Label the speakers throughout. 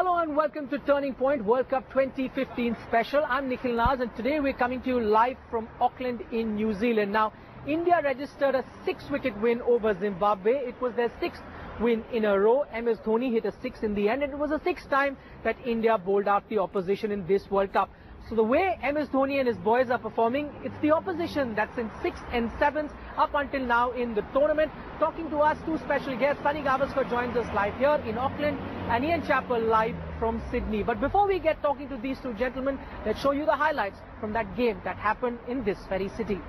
Speaker 1: Hello and welcome to Turning Point World Cup 2015 special. I'm Nikhil Naz and today we're coming to you live from Auckland in New Zealand. Now, India registered a 6-wicket win over Zimbabwe. It was their 6th win in a row. MS Dhoni hit a 6 in the end, and it was the 6th time that India bowled out the opposition in this World Cup. So the way MS Dhoni and his boys are performing, it's the opposition that's in 6th and 7th up until now in the tournament. Talking to us, two special guests. Sunny Gavaskar joins us live here in Auckland and Ian Chappell live from Sydney. But before we get talking to these two gentlemen, let's show you the highlights from that game that happened in this very city.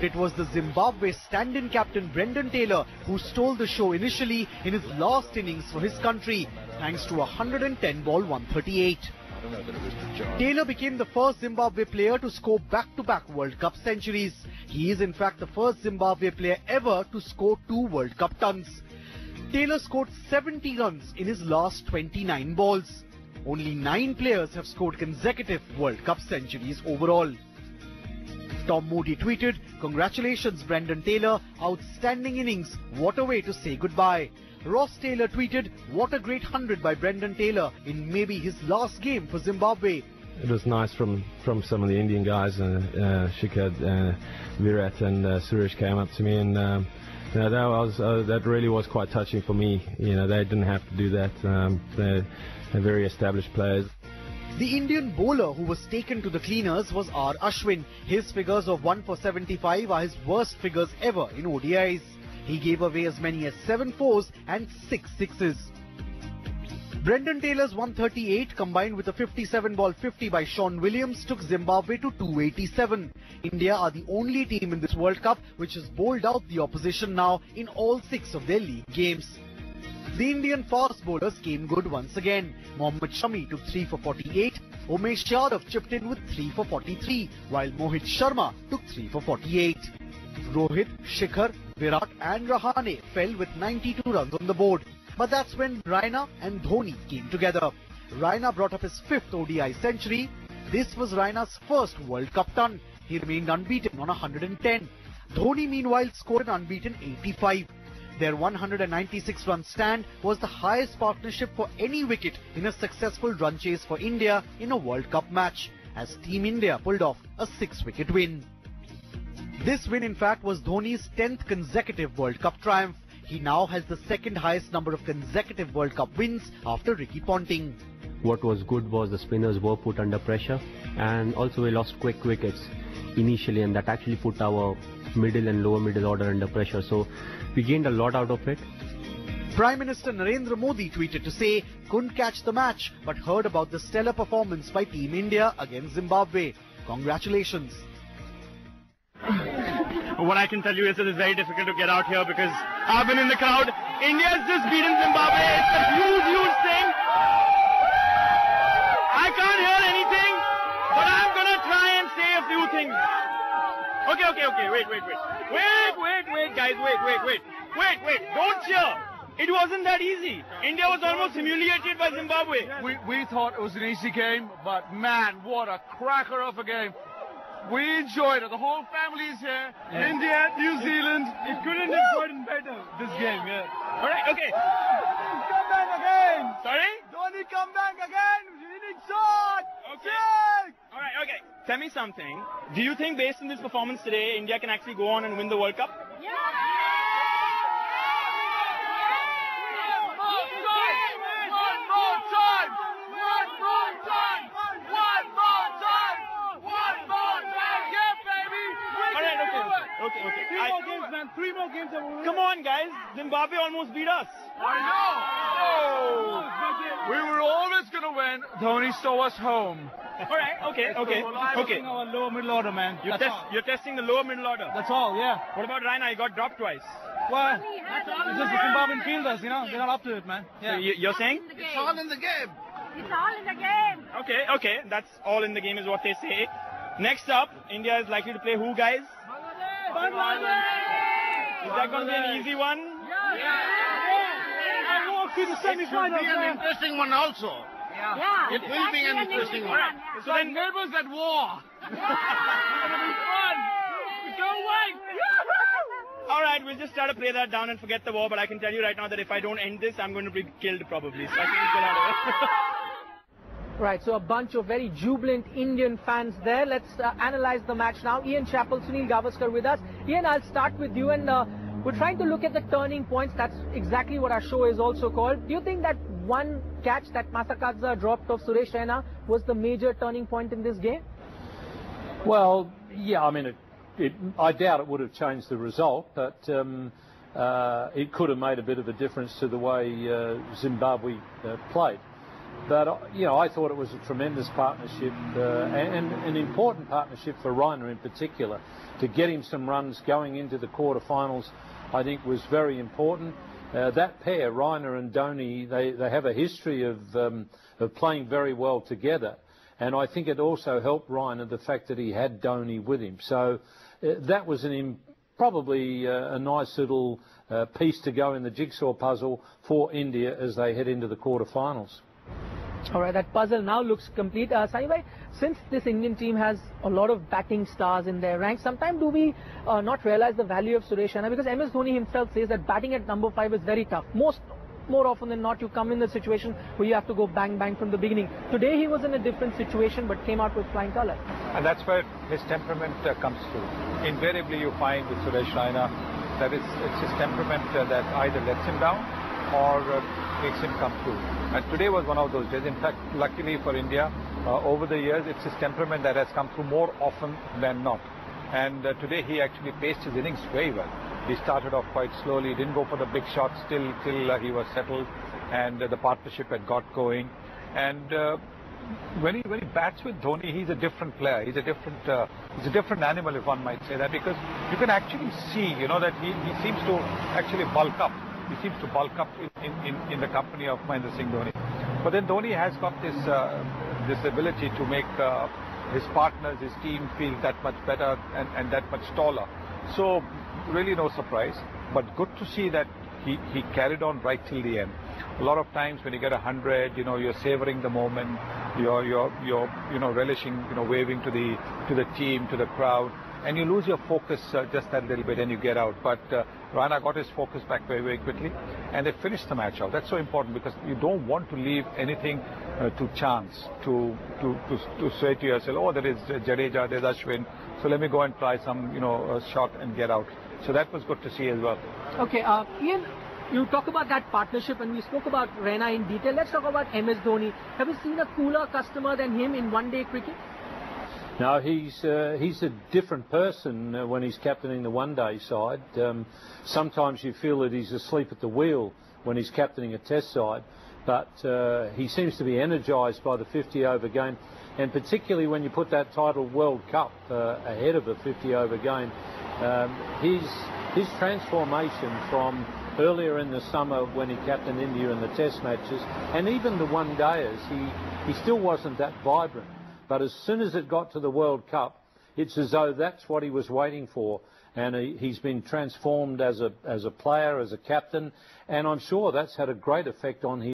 Speaker 2: It was the Zimbabwe stand-in captain Brendan Taylor who stole the show initially in his last innings for his country, thanks to a 110-ball 138. Taylor became the first Zimbabwe player to score back-to-back World Cup centuries. He is in fact the first Zimbabwe player ever to score 2 World Cup tons. Taylor scored 70 runs in his last 29 balls. Only 9 players have scored consecutive World Cup centuries overall. Tom Moody tweeted, "Congratulations Brendan Taylor, outstanding innings, what a way to say goodbye." Ross Taylor tweeted, "What a great 100 by Brendan Taylor in maybe his last game for Zimbabwe."
Speaker 3: It was nice from some of the Indian guys, Shikhar, Virat and Suresh came up to me, and that really was quite touching for me. You know, they didn't have to do that. They're very established players.
Speaker 2: The Indian bowler who was taken to the cleaners was R. Ashwin. His figures of 1 for 75 are his worst figures ever in ODIs. He gave away as many as 7 fours and 6 sixes. Brendan Taylor's 138 combined with a 57-ball 50 by Sean Williams took Zimbabwe to 287. India are the only team in this World Cup which has bowled out the opposition now in all 6 of their league games. The Indian fast bowlers came good once again. Mohammad Shami took 3 for 48. Umesh Yadav chipped in with 3 for 43, while Mohit Sharma took 3 for 48. Rohit, Shikhar, Virat and Rahane fell with 92 runs on the board. But that's when Raina and Dhoni came together. Raina brought up his 5th ODI century. This was Raina's first World Cup ton. He remained unbeaten on 110. Dhoni meanwhile scored an unbeaten 85. Their 196-run stand was the highest partnership for any wicket in a successful run chase for India in a World Cup match, as Team India pulled off a 6-wicket win. This win in fact was Dhoni's 10th consecutive World Cup triumph. He now has the 2nd highest number of consecutive World Cup wins after Ricky Ponting.
Speaker 4: What was good was the spinners were put under pressure, and also we lost quick wickets initially, and that actually put our middle and lower middle order under pressure. So we gained a lot out of it.
Speaker 2: Prime Minister Narendra Modi tweeted to say, "Couldn't catch the match but heard about the stellar performance by Team India against Zimbabwe. Congratulations."
Speaker 5: What I can tell you is it is very difficult to get out here because I've been in the crowd. India's just beaten Zimbabwe. It's a huge, huge thing. I can't hear anything, but I'm going to try and say a few things. Okay, wait, guys, wait, don't cheer. It wasn't that easy. India was almost humiliated by Zimbabwe.
Speaker 6: We thought it was an easy game, but man, what a cracker of a game. We enjoyed it. The whole family is here. Yeah. India, New Zealand. It couldn't have gotten better, this game, yeah.
Speaker 5: All right, okay.
Speaker 6: Come back again.
Speaker 5: Sorry?
Speaker 6: Dhoni, come back again. Winning shot.
Speaker 5: Okay. All right, okay. Tell me something. Do you think based on this performance today, India can actually go on and win the World Cup?
Speaker 6: Yeah.
Speaker 5: Okay.
Speaker 6: 3 more games, man. 3 more games.
Speaker 5: Come on, guys. Zimbabwe almost beat us.
Speaker 6: I know. We were always going to win. Dhoni saw us home.
Speaker 5: All right. Okay.
Speaker 6: Testing our lower middle order, man.
Speaker 5: You're testing the lower middle order.
Speaker 6: That's all, yeah.
Speaker 5: What about Raina? He got dropped twice.
Speaker 6: Well, it's just the Zimbabwean fielders, you know. They're not up to it, man. Yeah.
Speaker 5: So you're saying?
Speaker 6: It's all in the game.
Speaker 7: It's all in the game.
Speaker 5: Okay. That's all in the game is what they say. Next up, India is likely to play who, guys? Is that going to be an easy one?
Speaker 6: Yeah. I walked through the semi-finals.
Speaker 8: It will be an interesting one also.
Speaker 7: Yeah.
Speaker 8: It will be an interesting one.
Speaker 6: It's so like neighbors at war. It's going to be fun. We can't wait.
Speaker 5: All right, we'll just try to play that down and forget the war, but I can tell you right now that if I don't end this, I'm going to be killed probably. So I think we'll get out of it.
Speaker 1: Right, so a bunch of very jubilant Indian fans there. Let's analyze the match now. Ian Chappell, Sunil Gavaskar with us. Ian, I'll start with you, and we're trying to look at the turning points. That's exactly what our show is also called. Do you think that one catch that Masakadza dropped off Suresh Raina was the major turning point in this game?
Speaker 9: Well, yeah, I mean, I doubt it would have changed the result, but it could have made a bit of a difference to the way Zimbabwe played. But, you know, I thought it was a tremendous partnership and an important partnership for Raina in particular. To get him some runs going into the quarterfinals, I think was very important. That pair, Raina and Dhoni, they have a history of playing very well together. And I think it also helped Raina the fact that he had Dhoni with him. So that was probably a nice little piece to go in the jigsaw puzzle for India as they head into the quarterfinals.
Speaker 1: All right, that puzzle now looks complete. Sunny, since this Indian team has a lot of batting stars in their ranks, sometimes do we not realize the value of Suresh Raina? Because MS Dhoni himself says that batting at number 5 is very tough. More often than not, you come in the situation where you have to go bang, bang from the beginning. Today he was in a different situation but came out with flying colours.
Speaker 10: And that's where his temperament comes through. Invariably you find with Suresh Raina that it's his temperament that either lets him down or makes him come through. And today was one of those days. In fact, luckily for India, over the years, it's his temperament that has come through more often than not. And today he actually paced his innings very well. He started off quite slowly, didn't go for the big shots till he was settled, and the partnership had got going. And when he bats with Dhoni, he's a different player. He's a different animal, if one might say that, because you can actually see, you know, that he seems to actually bulk up. He seems to bulk up in the company of Mahendra Singh Dhoni. But then Dhoni has got this ability to make his partners, his team feel that much better and that much taller. So really no surprise, but good to see that he carried on right till the end. A lot of times when you get 100, you know, you're savoring the moment, you're you know, relishing, you know, waving to the team, to the crowd, and you lose your focus just that little bit and you get out. But Raina got his focus back very, very quickly, and they finished the match out. That's so important because you don't want to leave anything to chance, to say to yourself, oh, there is Jadeja, there's Ashwin, so let me go and try some, you know, shot and get out. So that was good to see as well.
Speaker 1: Okay, Ian, you talk about that partnership, and we spoke about Raina in detail. Let's talk about MS Dhoni. Have you seen a cooler customer than him in one-day cricket?
Speaker 9: No, he's a different person when he's captaining the one-day side. Sometimes you feel that he's asleep at the wheel when he's captaining a test side, but he seems to be energised by the 50-over game, and particularly when you put that titled World Cup ahead of a 50-over game. His transformation from earlier in the summer when he captained India in the test matches, and even the one-dayers, he still wasn't that vibrant. But as soon as it got to the World Cup, it's as though that's what he was waiting for. And he's been transformed as a player, as a captain, and I'm sure that's had a great effect on his